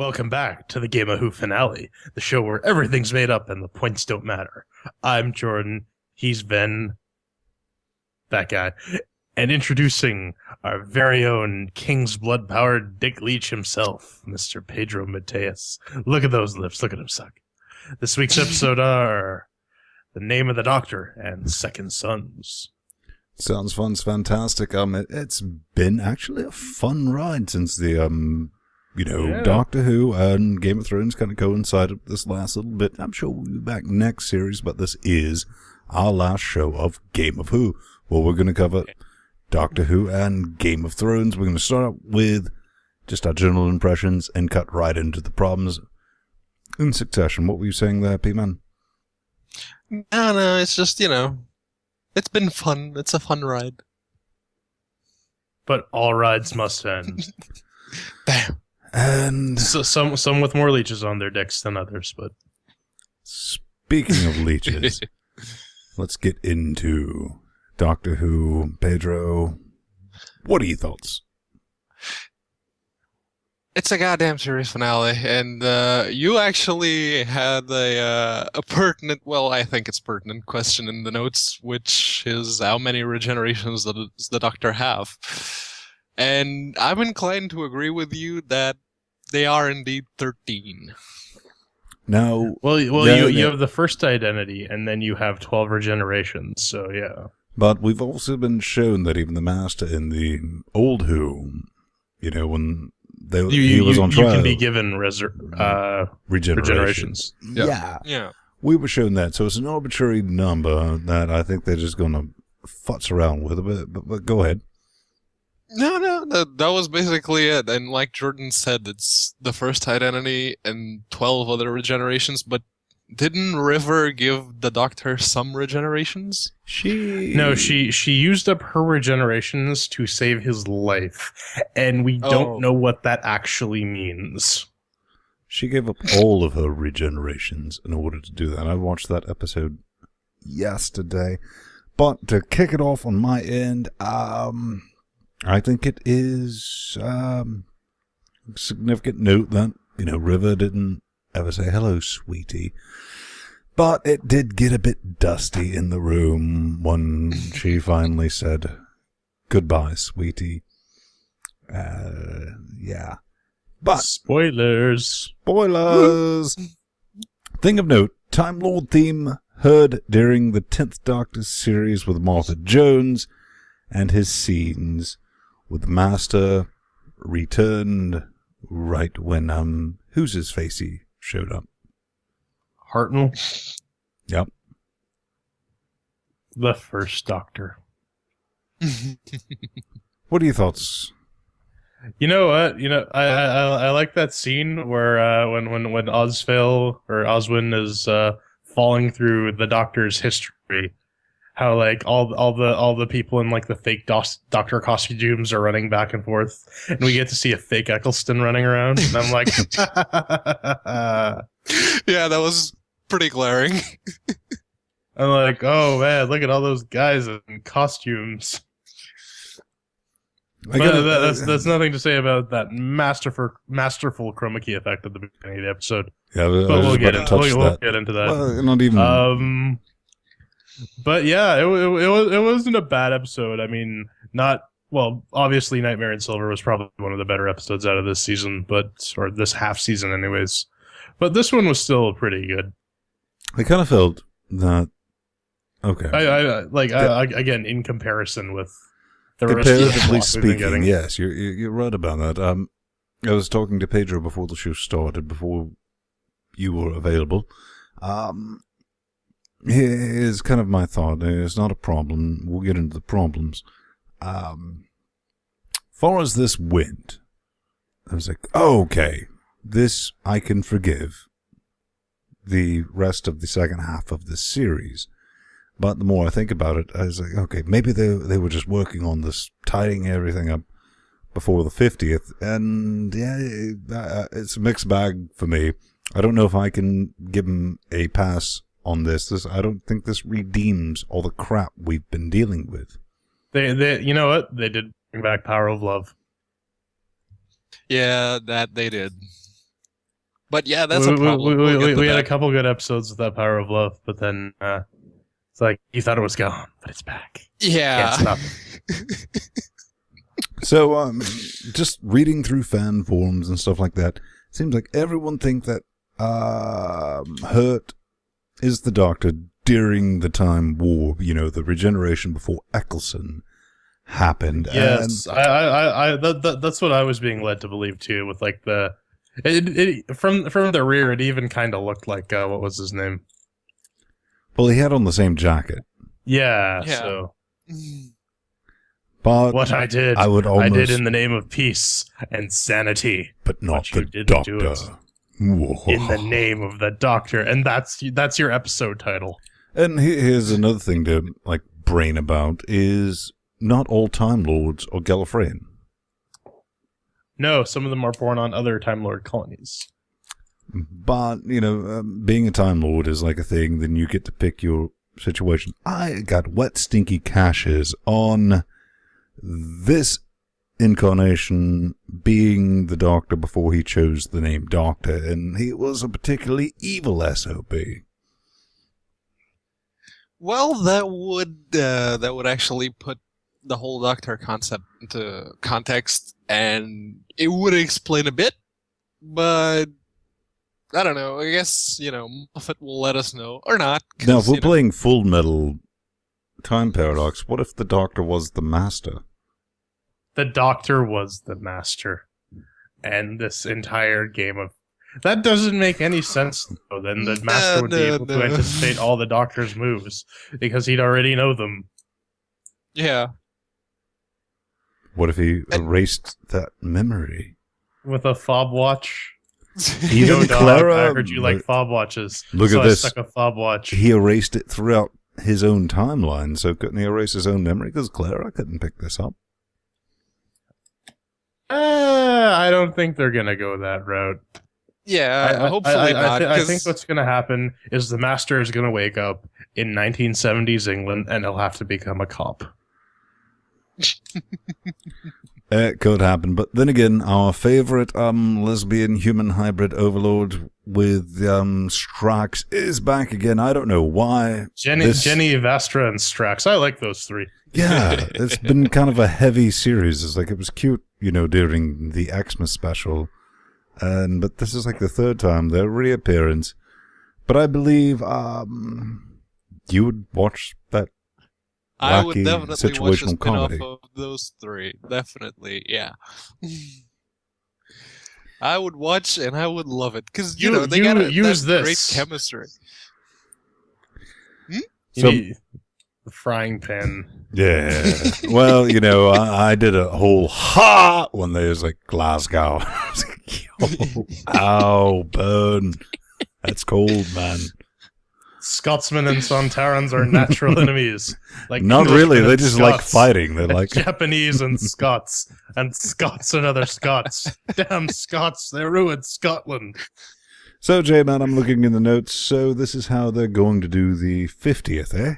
Welcome back to the Game of Who finale, the show where everything's made up and the points don't matter. I'm Jordan, he's Ben, that guy, and introducing our very own King's Blood-powered Dick Leech himself, Mr. Pedro Mateus. Look at those lips, look at him suck. This week's episode are The Name of the Doctor and Second Sons. Sounds fun, it's fantastic. It's been actually a fun ride since the Doctor Who and Game of Thrones kind of coincided with this last little bit. I'm sure we'll be back next series, but this is our last show of Game of Who. Well, we're going to cover Doctor Who and Game of Thrones. We're going to start out with just our general impressions and cut right into the problems in succession. What were you saying there, P-Man? No, it's just, it's been fun. It's a fun ride. But all rides must end. Bam. And So, some with more leeches on their dicks than others, but... speaking of leeches, let's get into Doctor Who. Pedro, what are your thoughts? It's a goddamn series finale, and you actually had a pertinent, I think it's pertinent question in the notes, which is how many regenerations does the Doctor have? And I'm inclined to agree with you that they are indeed 13. Now, you have the first identity, and then you have 12 regenerations, so yeah. But we've also been shown that even the Master in the old Who, when he was on trial, you can be given regenerations. Yeah. We were shown that, so it's an arbitrary number that I think they're just going to futz around with a bit, but go ahead. No, that was basically it. And like Jordan said, it's the first identity and 12 other regenerations, but didn't River give the Doctor some regenerations? She used up her regenerations to save his life, and we don't know what that actually means. She gave up all of her regenerations in order to do that. I watched that episode yesterday. But to kick it off on my end, I think it is a significant note that, River didn't ever say, "Hello, sweetie." But it did get a bit dusty in the room when she finally said, "Goodbye, sweetie." Yeah. But Spoilers. Thing of note, Time Lord theme heard during the 10th Doctor series with Martha Jones, and his scenes with Master returned right when who's his facey showed up. Hartnell. Yep. The first Doctor. What are your thoughts? You know what? I like that scene where when Oswin is falling through the Doctor's history. How all the people in the fake Doctor costumes are running back and forth, and we get to see a fake Eccleston running around, and I'm like, yeah, that was pretty glaring. I'm like, oh man, look at all those guys in costumes. That's nothing to say about that masterful chroma key effect at the beginning of the episode. Yeah, but we'll get into that. Well, not even. But yeah, it wasn't a bad episode. I mean, obviously Nightmare in Silver was probably one of the better episodes out of this season, or this half season anyways. But this one was still pretty good. I kind of felt that, okay. Again, in comparison with the rest of the comparatively plot we've been speaking, getting. yes, you're right about that. I was talking to Pedro before the show started, before you were available. Here's kind of my thought. It's not a problem. We'll get into the problems. Far as this went, I was like, okay, this I can forgive the rest of the second half of this series. But the more I think about it, I was like, okay, maybe they were just working on this, tidying everything up before the 50th. And yeah, it's a mixed bag for me. I don't know if I can give them a pass on this. I don't think this redeems all the crap we've been dealing with. They you know what? They did bring back Power of Love. Yeah, that they did. But yeah, that's a problem. We had a couple good episodes with that Power of Love, but then it's like you thought it was gone, but it's back. Yeah. Can't stop. So, just reading through fan forums and stuff like that, seems like everyone think that Hurt is the Doctor during the Time War. You know, the regeneration before Eccleston happened. Yes, that's what I was being led to believe too. With like from the rear, it even kind of looked like what was his name? Well, he had on the same jacket. Yeah. Yeah. So. But what I did in the name of peace and sanity, but not the Doctor. In the name of the Doctor, and that's your episode title. And here's another thing to like brain about: is not all Time Lords are Gallifreyan. No, some of them are born on other Time Lord colonies. But you know, being a Time Lord is like a thing. Then you get to pick your situation. I got wet, stinky caches on this incarnation being the Doctor before he chose the name Doctor, and he was a particularly evil SOB. Well, that would actually put the whole Doctor concept into context, and it would explain a bit, but I don't know. I guess, Moffat will let us know, or not. Now, if we're playing Full Metal Time Paradox, what if the Doctor was the Master? The Doctor was the Master. And this entire game of... That doesn't make any sense, though. Then the Master would be able to anticipate all the Doctor's moves, because he'd already know them. Yeah. What if he erased that memory? With a fob watch? Even Dog, Clara... I heard you like fob watches. Look so at this. I stuck a fob watch. He erased it throughout his own timeline, so couldn't he erase his own memory? Because Clara couldn't pick this up. I don't think they're going to go that route. Yeah, hopefully not. I think what's going to happen is the Master is going to wake up in 1970s England, and he'll have to become a cop. It could happen, but then again, our favorite lesbian human hybrid overlord with Strax is back again. I don't know why. Jenny, Vastra, and Strax. I like those three. Yeah, it's been kind of a heavy series. It's like it was cute, during the Xmas special, but this is like the third time their reappearance. But I believe you would watch that. I would definitely situational watch a spin-off comedy of those three. Definitely, yeah. I would watch and I would love it because they got great chemistry. So, the frying pan. Yeah. Well, I did a whole when they was like Glasgow. I was like, yo, ow, burn. That's cold, man. Scotsmen and Sontarans are natural enemies. Like not really. They just Scots. like fighting. They're like Japanese and Scots and other Scots. Damn Scots! They ruined Scotland. So, J-Man, I'm looking in the notes. So this is how they're going to do the 50th, eh?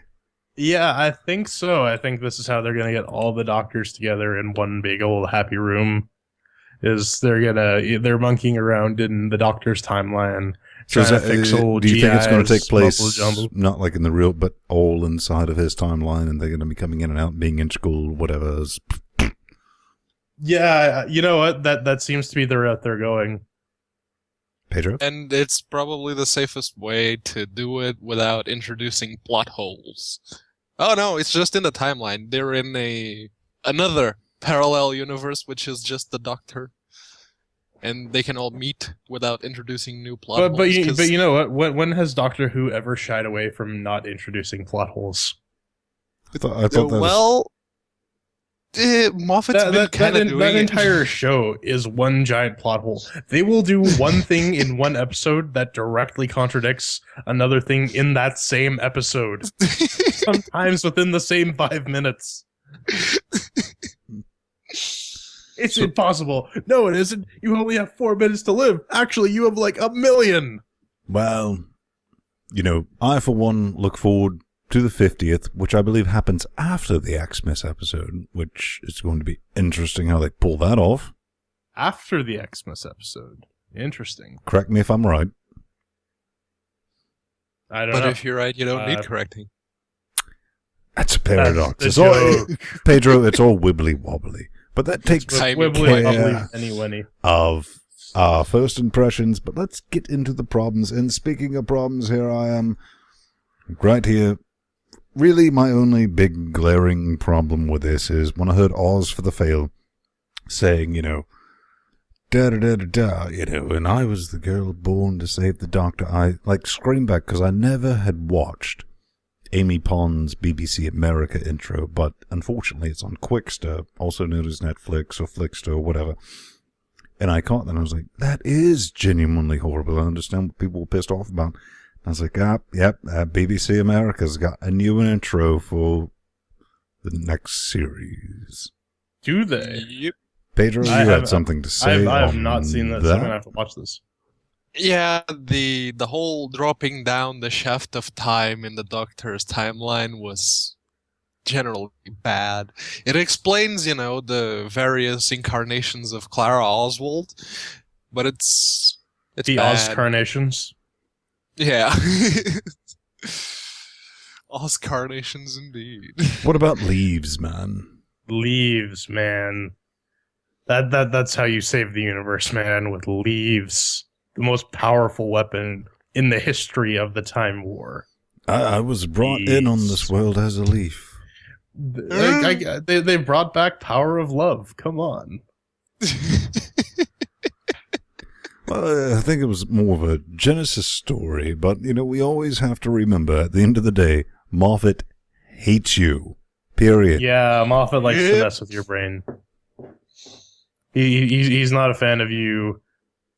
Yeah, I think so. I think this is how they're going to get all the Doctors together in one big old happy room. They're monkeying around in the Doctor's timeline. So do you think it's going to take place mumble-jumble. not like in the real, but all inside of his timeline, and they're going to be coming in and out, being integral, whatever? Yeah, you know what? That seems to be the route they're going. Pedro? And it's probably the safest way to do it without introducing plot holes. Oh no, it's just in the timeline. They're in another parallel universe, which is just the Doctor. And they can all meet without introducing new plot holes. But you know what? When has Doctor Who ever shied away from not introducing plot holes? I thought that well, Moffat's been kind of doing that it. entire show is one giant plot hole. They will do one thing in one episode that directly contradicts another thing in that same episode. Sometimes within the same 5 minutes. It's impossible. No, it isn't. You only have 4 minutes to live. Actually, you have like 1 million. Well, I for one look forward to the 50th, which I believe happens after the Xmas episode, which is going to be interesting how they pull that off. After the Xmas episode? Interesting. Correct me if I'm right. I don't But know. if you're right, you don't need correcting. That's a paradox. That's It's the all, joke. Pedro, it's all wibbly wobbly. But that takes Wibbly care wobbly, any-wenny. of our first impressions. But let's get into the problems. And speaking of problems, here I am, right here. Really, my only big glaring problem with this is when I heard Oz for the Fail saying, da-da-da-da-da, and I was the girl born to save the doctor. I, screamed back because I never had watched Amy Pond's BBC America intro, but unfortunately it's on Quickster, also known as Netflix or Flickster or whatever. And I caught that and I was like, that is genuinely horrible. I understand what people were pissed off about. I was like, BBC America's got a new intro for the next series. Do they? Yep. Pedro, you had something to say. I have not seen this. I'm going to have to watch this. Yeah, the whole dropping down the shaft of time in the Doctor's timeline was generally bad. It explains, the various incarnations of Clara Oswald, but it's the bad. Oz-carnations. Yeah. Oz-carnations indeed. What about leaves, man? Leaves, man. That's how you save the universe, man, with leaves. The most powerful weapon in the history of the Time War. I was brought in on this world as a leaf. They brought back power of love. Come on. Well, I think it was more of a Genesis story, but, we always have to remember, at the end of the day, Moffat hates you. Period. Yeah, Moffat likes to mess with your brain. He's not a fan of you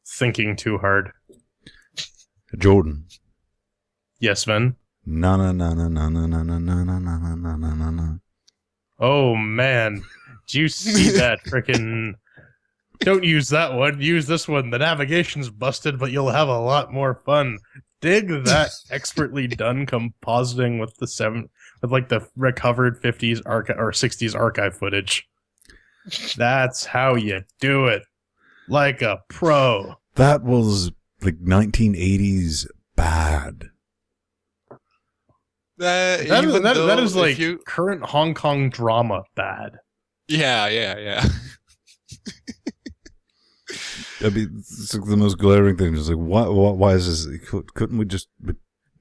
thinking too hard. Jordan. Yes, Sven? Na na na na na na na na na na na na na na. Oh, man. Do you see that frickin'... Don't use that one. Use this one. The navigation's busted, but you'll have a lot more fun. Dig that expertly done compositing with the recovered 50s archive or 60s archive footage. That's how you do it. Like a pro. That was 1980s bad. That is like current Hong Kong drama bad. Yeah. I mean, it's like the most glaring thing. It's like, why is this? Couldn't we just,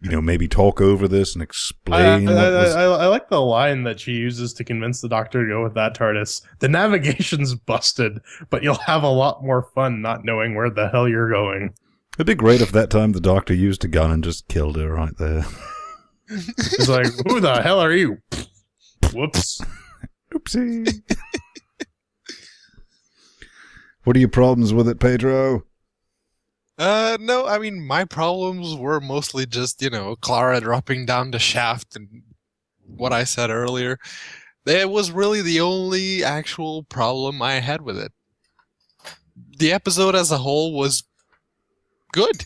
maybe talk over this and explain? I like the line that she uses to convince the Doctor to go with that TARDIS. The navigation's busted, but you'll have a lot more fun not knowing where the hell you're going. It'd be great if that time the Doctor used a gun and just killed her right there. It's like, who the hell are you? Whoops. Oopsie. What are your problems with it, Pedro? No, I mean, my problems were mostly just, Clara dropping down the shaft and what I said earlier. That was really the only actual problem I had with it. The episode as a whole was good.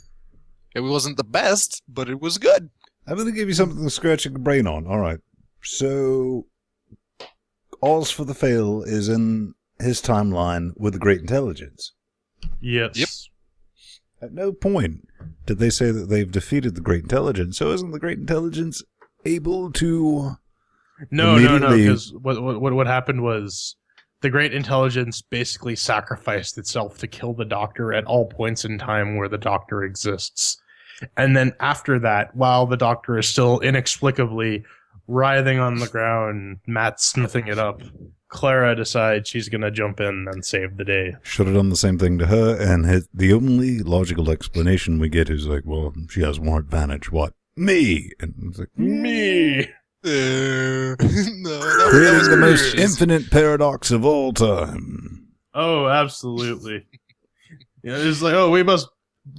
It wasn't the best, but it was good. I'm going to give you something to scratch your brain on. All right. So, Oz for the Fail is in his timeline with the Great Intelligence. Yes. Yep. At no point did they say that they've defeated the Great Intelligence. So isn't the Great Intelligence able to... No, because what happened was the Great Intelligence basically sacrificed itself to kill the Doctor at all points in time where the Doctor exists. And then after that, while the Doctor is still inexplicably writhing on the ground, Matt smithing it up, Clara decides she's going to jump in and save the day. Should have done the same thing to her, and the only logical explanation we get is like, well, she has more advantage. What? Me! And it's like, Me! No, creating that the most infinite paradox of all time. Oh, absolutely. It's like, we must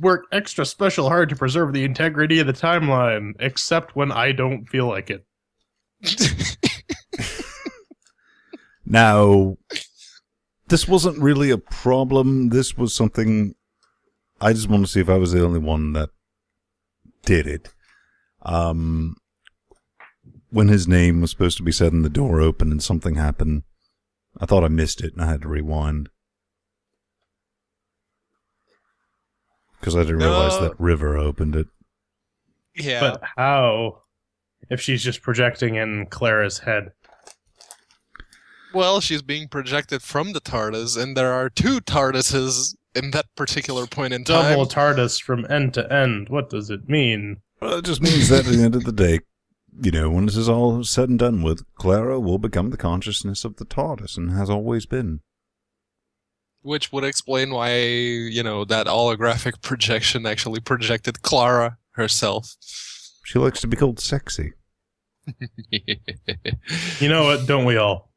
work extra special hard to preserve the integrity of the timeline, except when I don't feel like it. Now, this wasn't really a problem. This was something I just want to see if I was the only one that did it. When his name was supposed to be said and the door opened and something happened, I thought I missed it and I had to rewind. Because I didn't realize that River opened it. Yeah. But how if she's just projecting in Clara's head? Well, she's being projected from the TARDIS, and there are 2 TARDISes in that particular point in time. Double TARDIS from end to end. What does it mean? Well, it just means that at the end of the day, when this is all said and done with, Clara will become the consciousness of the TARDIS and has always been. Which would explain why, that holographic projection actually projected Clara herself. She likes to be called sexy. You know what? Don't we all?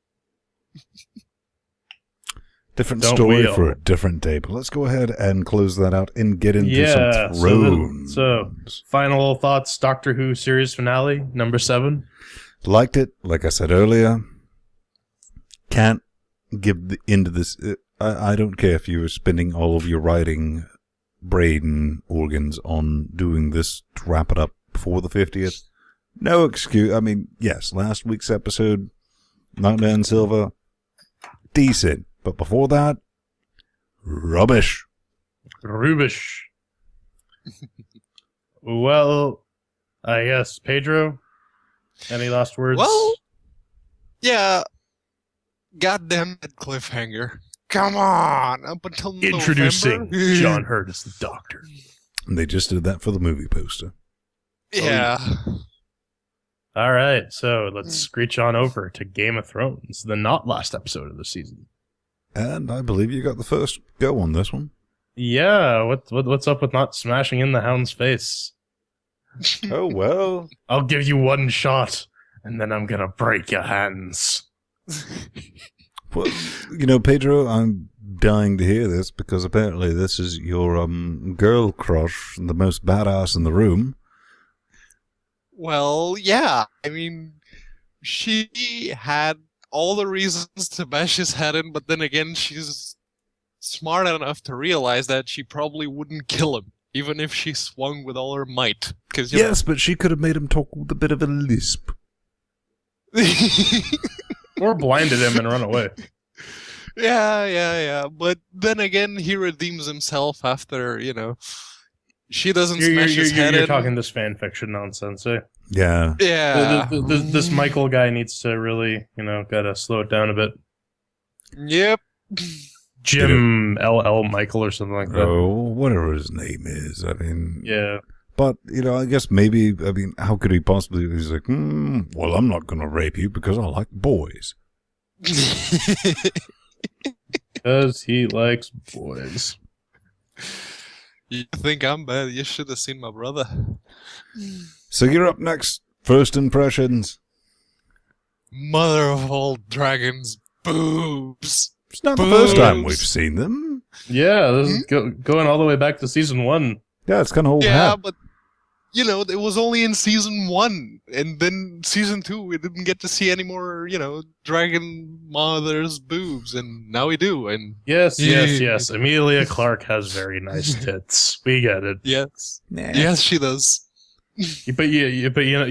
Different story for a different day, but let's go ahead and close that out and get into some thrones. So, final thoughts, Doctor Who series finale, number 7. Liked it, like I said earlier. Can't give into this. I don't care if you were spending all of your writing brain organs on doing this to wrap it up before the 50th. No excuse. I mean, yes, last week's episode, Nightmare Silver, decent. But before that, rubbish. Rubbish. Well, I guess, Pedro, any last words? Well, yeah. Goddamn that cliffhanger. Come on, up until Introducing November. John Hurt as the Doctor. And they just did that for the movie poster. Yeah. All right, so let's screech on over to Game of Thrones, the not last episode of the season. And I believe you got the first go on this one. Yeah, what's up with not smashing in the Hound's face? Oh, well. I'll give you one shot, and then I'm gonna break your hands. Well, Pedro, I'm dying to hear this because apparently this is your girl crush, the most badass in the room. Well, yeah. I mean, she had all the reasons to bash his head in, but then again, she's smart enough to realize that she probably wouldn't kill him, even if she swung with all her might. Yes, but she could have made him talk with a bit of a lisp. Or blinded him and run away. Yeah. But then again, he redeems himself after, she doesn't smash his head in. You're talking this fan fiction nonsense, eh? Yeah. Yeah. This Michael guy needs to really, gotta slow it down a bit. Yep. Jim LL Michael or something like that. Oh, whatever his name is. I mean... Yeah. But, I guess maybe, how could he possibly... He's like, well, I'm not going to rape you because I like boys. Because he likes boys. You think I'm bad? You should have seen my brother. So you're up next. First impressions. Mother of all dragons, boobs. It's not the first time we've seen them. Yeah, this is going all the way back to season 1. Yeah, it's kind of old hat. But, it was only in season 1. And then season 2, we didn't get to see any more, dragon mother's boobs. And now we do. And Yes. Emilia Clarke has very nice tits. We get it. Yes. Nah. Yes, she does. But you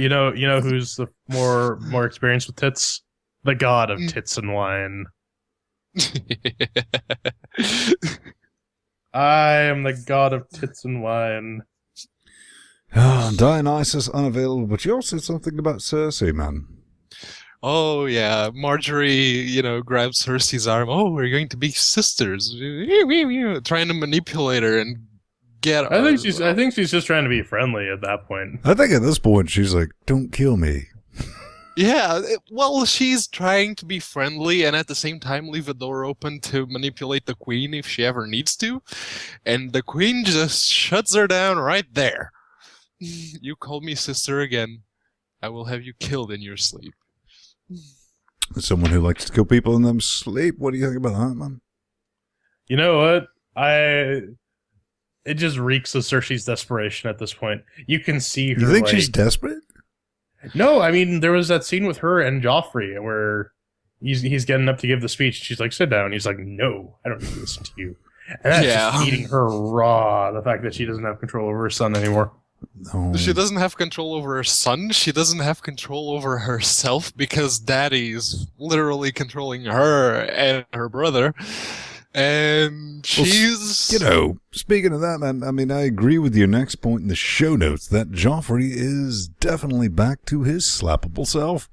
know who's the more experienced with tits? The god of tits and wine. I am the god of tits and wine. Dionysus unavailable, but you also said something about Cersei, man. Oh, yeah. Marjorie, grabs Cersei's arm. Oh, we're going to be sisters. Trying to manipulate her and get her. I think she's just trying to be friendly at that point. I think at this point she's like, don't kill me. Yeah, well, she's trying to be friendly and at the same time leave a door open to manipulate the queen if she ever needs to. And the queen just shuts her down right there. You call me sister again, I will have you killed in your sleep. Someone who likes to kill people in their sleep. What do you think about that, man? You know what? It just reeks of Cersei's desperation at this point. You can see her. You think she's desperate? No, I mean, there was that scene with her and Joffrey where he's getting up to give the speech. She's like, sit down. He's like, no, I don't need to listen to you. And that's just eating her raw, the fact that she doesn't have control over her son anymore. No. She doesn't have control over her son. She doesn't have control over herself because daddy's literally controlling her and her brother. And she's... Speaking of that, man, I mean, I agree with your next point in the show notes that Joffrey is definitely back to his slappable self.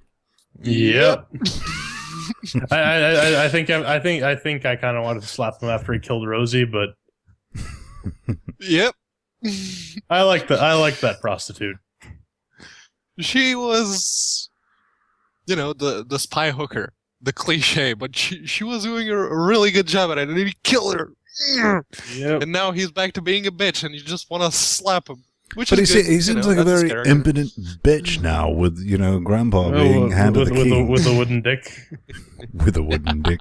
Yep. I think I kind of wanted to slap him after he killed Rosie, but Yep. I like that prostitute. She was, the spy hooker, the cliche, but she was doing a really good job at it, and he killed her. Yep. And now he's back to being a bitch, and you just want to slap him. But he seems like a very impotent bitch now, with Grandpa being handed the key with a wooden dick. With a wooden dick.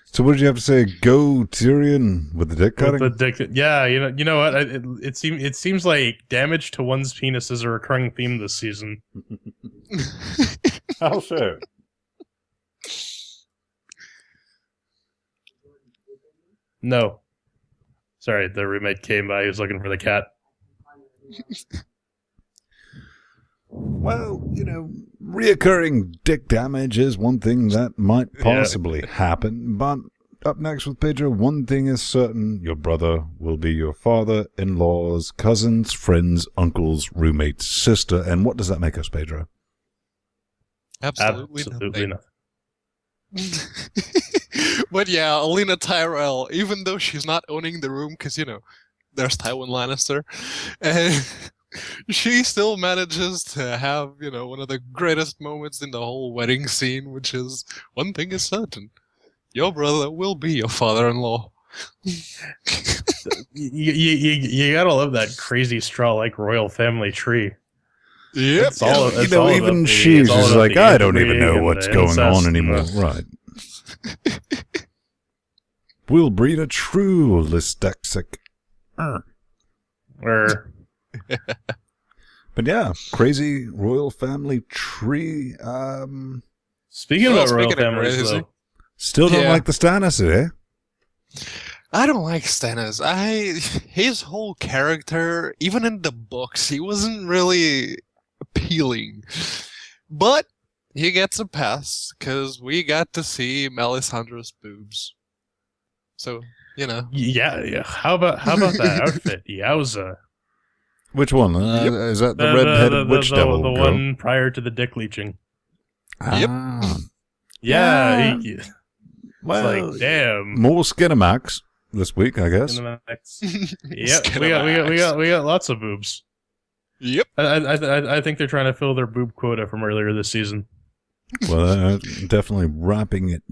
So what did you have to say? Go Tyrion with the dick cutting? With the dick, yeah. You know what? It seems like damage to one's penis is a recurring theme this season. How so? No. Sorry, the roommate came by. He was looking for the cat. Well, reoccurring dick damage is one thing that might possibly happen. But up next with Pedro, one thing is certain. Your brother will be your father-in-law's cousins, friends, uncles, roommates, sister. And what does that make us, Pedro? Absolutely nothing. But yeah, Alina Tyrell, even though she's not owning the room, because, there's Tywin Lannister, and she still manages to have, one of the greatest moments in the whole wedding scene, which is, one thing is certain, your brother will be your father-in-law. You gotta love that crazy straw-like royal family tree. Yep. Even she's like, I don't even know what's going on anymore. Right. We'll breed a true Listexic. But yeah, crazy royal family tree. Speaking of royal families, though, still don't like the Stannis, eh? I don't like Stannis. His whole character, even in the books, he wasn't really appealing. But he gets a pass because we got to see Melisandre's boobs. So, Yeah. How about that outfit? Yowza. Which one? Is that the red-headed witch devil? The one prior to the dick leeching. Yep. Yeah. Well, like, damn. More Skinamax this week, I guess. Yeah, we got lots of boobs. Yep. I think they're trying to fill their boob quota from earlier this season. Well, definitely wrapping it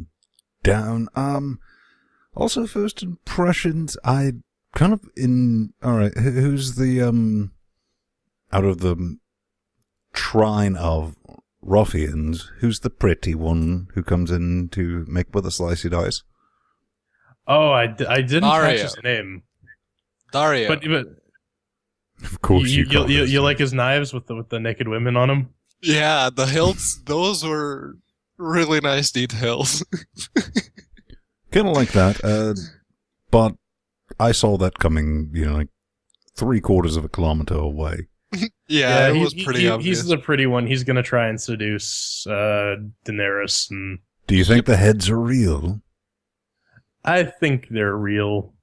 down. Also, first impressions, I kind of alright, who's the, out of the trine of ruffians, who's the pretty one who comes in to make with a slicey dice? Oh, I didn't catch his name. Dario. But of course you like his knives with the naked women on them? Yeah, the hilts, those were really nice details. Kind of like that, but I saw that coming, like 3/4 of a kilometer away. Yeah, it was pretty obvious. He's the pretty one. He's going to try and seduce Daenerys. And do you think the heads are real? I think they're real.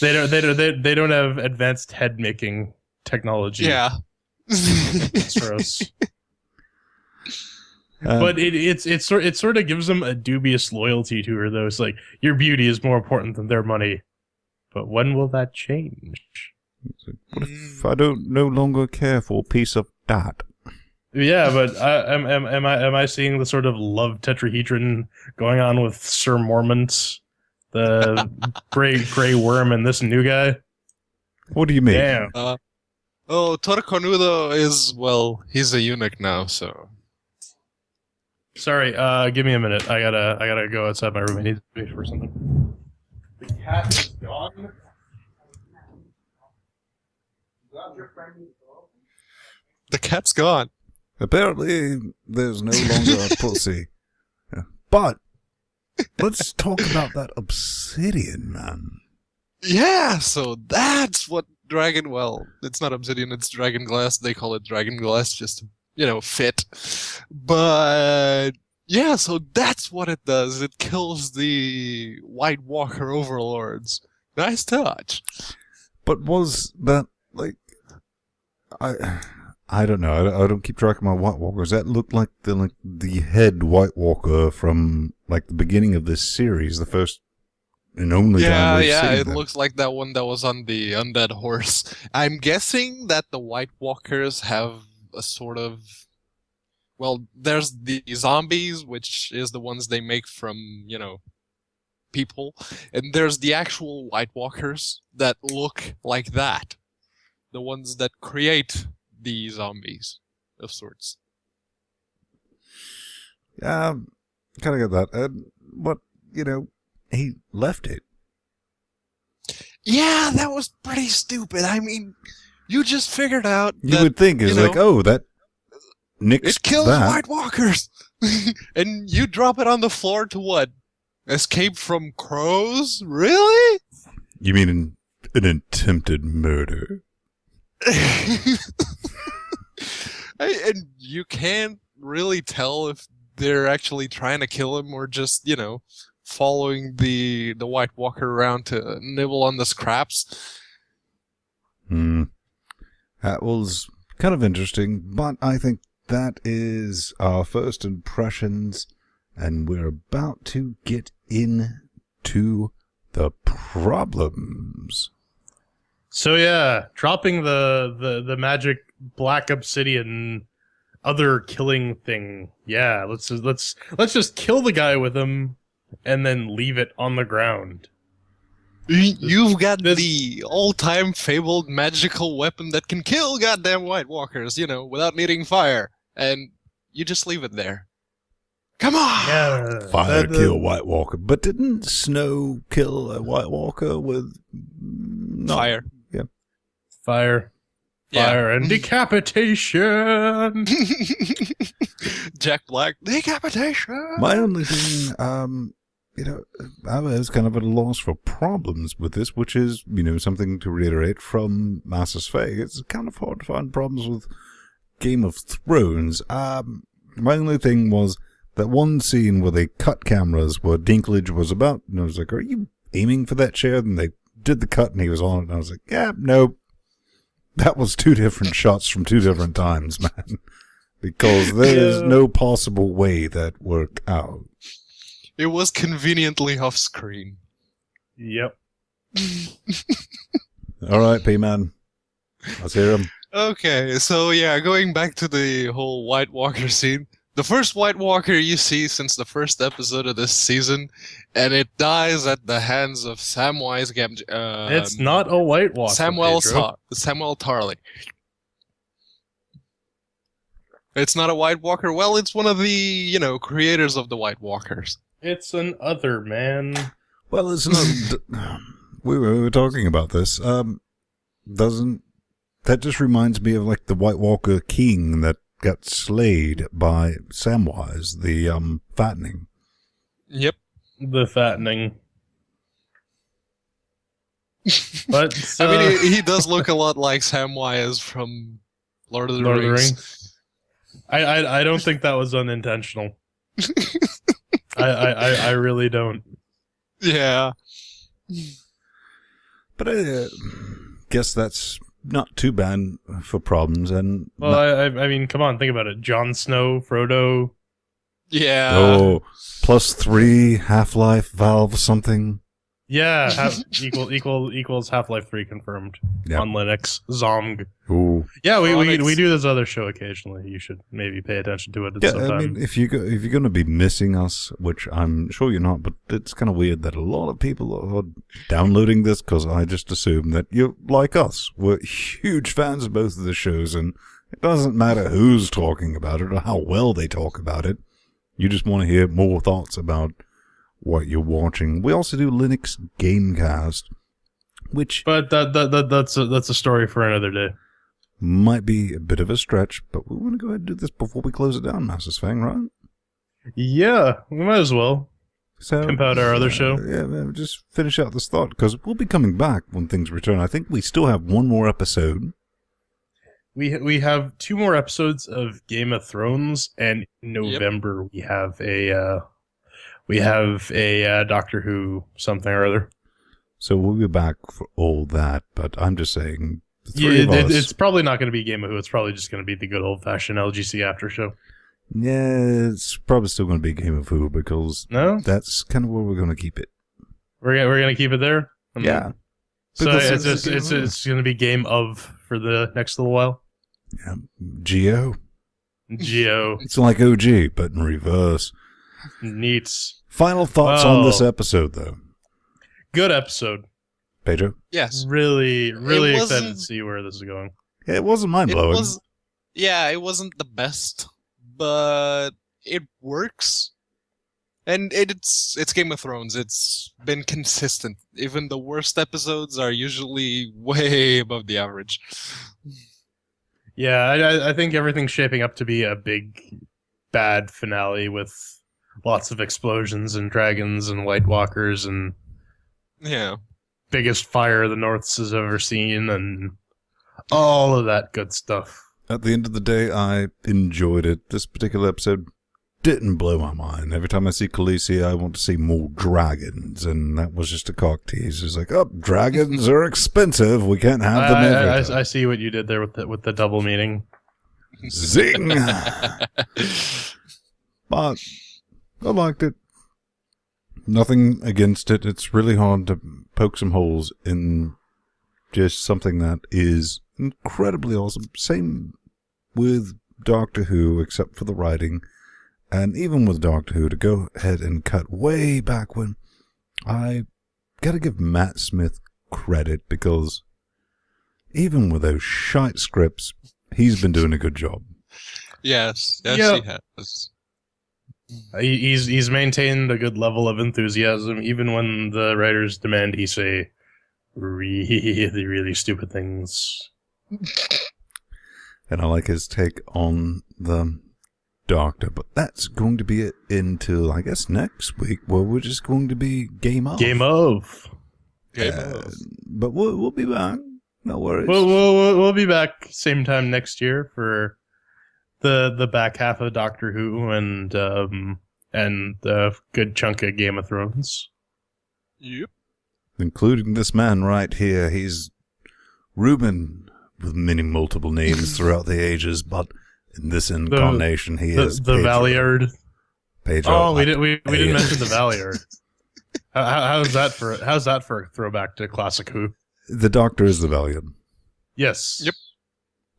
They don't have advanced head making technology. Yeah. It's gross. But it sort of gives them a dubious loyalty to her, though. It's like, your beauty is more important than their money. But when will that change? What if I don't no longer care for a piece of that? Yeah, but am I seeing the sort of love tetrahedron going on with Sir Mormont, the gray worm, and this new guy? What do you mean? Damn. Toro Cornudo is, he's a eunuch now, so. Sorry, give me a minute. I gotta go outside my room. I need to wait for something. The cat is gone. The cat's gone. Apparently, there's no longer a pussy. But let's talk about that obsidian, man. Yeah, so that's what it's not obsidian, it's dragon glass. They call it dragon glass just to, fit. But Yeah, so that's what it does. It kills the White Walker overlords. Nice touch. But was that like I don't know. I don't keep track of my White Walkers. That looked like the head White Walker from like the beginning of this series, the first and only time we've seen it them. looks like that one that was on the undead horse. I'm guessing that the White Walkers have a sort of... Well, there's the zombies, which is the ones they make from, people. And there's the actual White Walkers that look like that. The ones that create the zombies of sorts. Yeah, kind of get that. But, he left it. Yeah, that was pretty stupid. I mean, you just figured out You that, would think it's like, oh, that nixed it kills that. White Walkers. And you drop it on the floor to what? Escape from crows? Really? You mean an attempted murder? And you can't really tell if they're actually trying to kill him or just, following the White Walker around to nibble on the scraps. That was kind of interesting, but I think that is our first impressions, and we're about to get into the problems. So yeah, dropping the magic black obsidian other killing thing. Yeah, let's just kill the guy with him and then leave it on the ground. You've got the all-time fabled magical weapon that can kill goddamn White Walkers, without needing fire. And you just leave it there. Come on! Yeah. Fire kill White Walker. But didn't snow kill a White Walker with... Fire. Yeah. Fire. Fire and decapitation! Jack Black, decapitation! My only thing, I was kind of at a loss for problems with this, which is, something to reiterate from Mass Effect. It's kind of hard to find problems with Game of Thrones. My only thing was that one scene where they cut cameras where Dinklage was about, and I was like, are you aiming for that chair? And they did the cut and he was on it, and I was like, yeah, no. That was two different shots from two different times, man. Because there's no possible way that worked out. It was conveniently off screen. Yep. All right, P-Man. Let's hear him. Okay, so yeah, going back to the whole White Walker scene. The first White Walker you see since the first episode of this season, and it dies at the hands of Samwise Gamgee. It's not a White Walker. Samuel Tarly. It's not a White Walker. Well, it's one of the, creators of the White Walkers. It's an other man. Well, it's not... we were talking about this. That just reminds me of, like, the White Walker king that got slayed by Samwise, the, fattening. Yep. The fattening. But I mean, he does look a lot like Samwise from Lord of the Rings. I don't think that was unintentional. I really don't. Yeah. But I guess that's not too bad for problems. And well, I mean, come on, think about it. Jon Snow, Frodo. Yeah. Oh, +3 Half-Life Valve something. Yeah, equals Half-Life 3 confirmed on Linux. Zomg. Ooh. Yeah, we do this other show occasionally. You should maybe pay attention to it at some time. I mean, if you're going to be missing us, which I'm sure you're not, but it's kind of weird that a lot of people are downloading this because I just assume that you're like us. We're huge fans of both of the shows, and it doesn't matter who's talking about it or how well they talk about it. You just want to hear more thoughts about what you're watching. We also do Linux Gamecast, which... But that's a story for another day. Might be a bit of a stretch, but we want to go ahead and do this before we close it down, Master's Fang, right? Yeah, we might as well. So, pimp out our other show. Yeah, just finish out this thought, because we'll be coming back when things return. I think we still have one more episode. we have 2 more episodes of Game of Thrones, and in November we have a Doctor Who something or other. So we'll be back for all that, but I'm just saying, the three of us... It's probably not going to be Game of Who. It's probably just going to be the good old-fashioned LGC after show. Yeah, it's probably still going to be Game of Who, because that's kind of where we're going to keep it. We're going to keep it there? Yeah. So it's going to be Game of for the next little while? Yeah. Geo. It's like OG, but in reverse. Neat. Final thoughts on this episode, though. Good episode. Pedro? Yes. Really excited to see where this is going. Yeah, it wasn't mind-blowing. It wasn't the best, but it works. And it's Game of Thrones. It's been consistent. Even the worst episodes are usually way above the average. Yeah, I think everything's shaping up to be a big, bad finale with lots of explosions and dragons and White Walkers and biggest fire the Norths has ever seen and all of that good stuff. At the end of the day, I enjoyed it. This particular episode didn't blow my mind. Every time I see Khaleesi, I want to see more dragons, and that was just a cock tease. It's like, dragons are expensive. We can't have them every time. I see what you did there with the double meaning. Zing! But I liked it. Nothing against it. It's really hard to poke some holes in just something that is incredibly awesome. Same with Doctor Who, except for the writing. And even with Doctor Who, to go ahead and cut way back when, I gotta give Matt Smith credit, because even with those shite scripts, he's been doing a good job. Yes, he has. He's maintained a good level of enthusiasm, even when the writers demand he say really, really stupid things. And I like his take on the Doctor, but that's going to be it until, I guess, next week, where we're just going to be Game Of. Game Of. But we'll be back. No worries. We'll be back same time next year for the back half of Doctor Who and a good chunk of Game of Thrones. Yep. Including this man right here. He's Reuben with many multiple names throughout the ages, but in this incarnation, he is the Valiard. Pedro. Oh, we didn't mention the Valiard. How's that for a throwback to classic Who? The Doctor is the Valiard. Yes. Yep.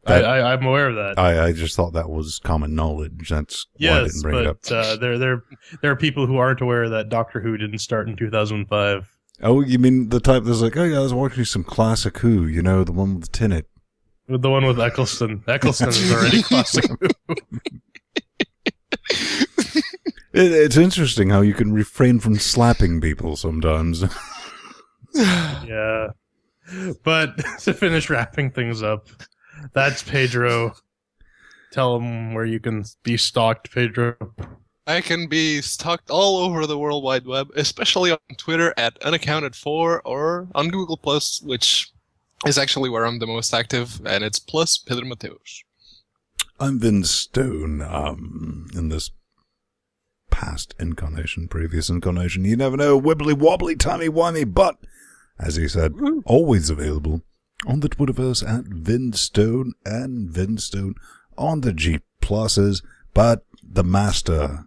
I'm aware of that. I just thought that was common knowledge. That's why I didn't bring it up. There are people who aren't aware that Doctor Who didn't start in 2005. Oh, you mean the type that's like, oh yeah, I was watching some classic Who, the one with Tennant. The one with Eccleston. Eccleston is already classic Who. It's interesting how you can refrain from slapping people sometimes. Yeah. But to finish wrapping things up, that's Pedro. Tell him where you can be stalked, Pedro. I can be stalked all over the World Wide Web, especially on Twitter at unaccounted4 or on Google+, which is actually where I'm the most active, and it's plus Pedro Mateos. I'm Vin Stone, in this past incarnation, previous incarnation. You never know, wibbly wobbly, timey wimey, but, as he said, always available on the Twitterverse at Vin Stone and Vin Stone on the G pluses, but the master.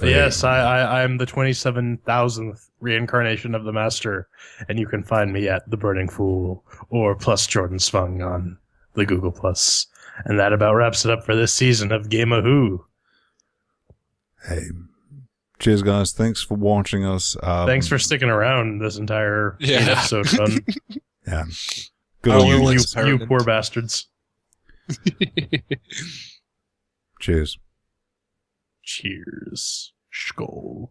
Yes, I'm the 27,000th reincarnation of the Master, and you can find me at The Burning Fool or plus Jordan Svung on the Google+. And that about wraps it up for this season of Game of Who. Hey, cheers, guys. Thanks for watching us. Thanks for sticking around this entire episode run. Yeah. Good on you poor bastards. Cheers. Cheers. Skål.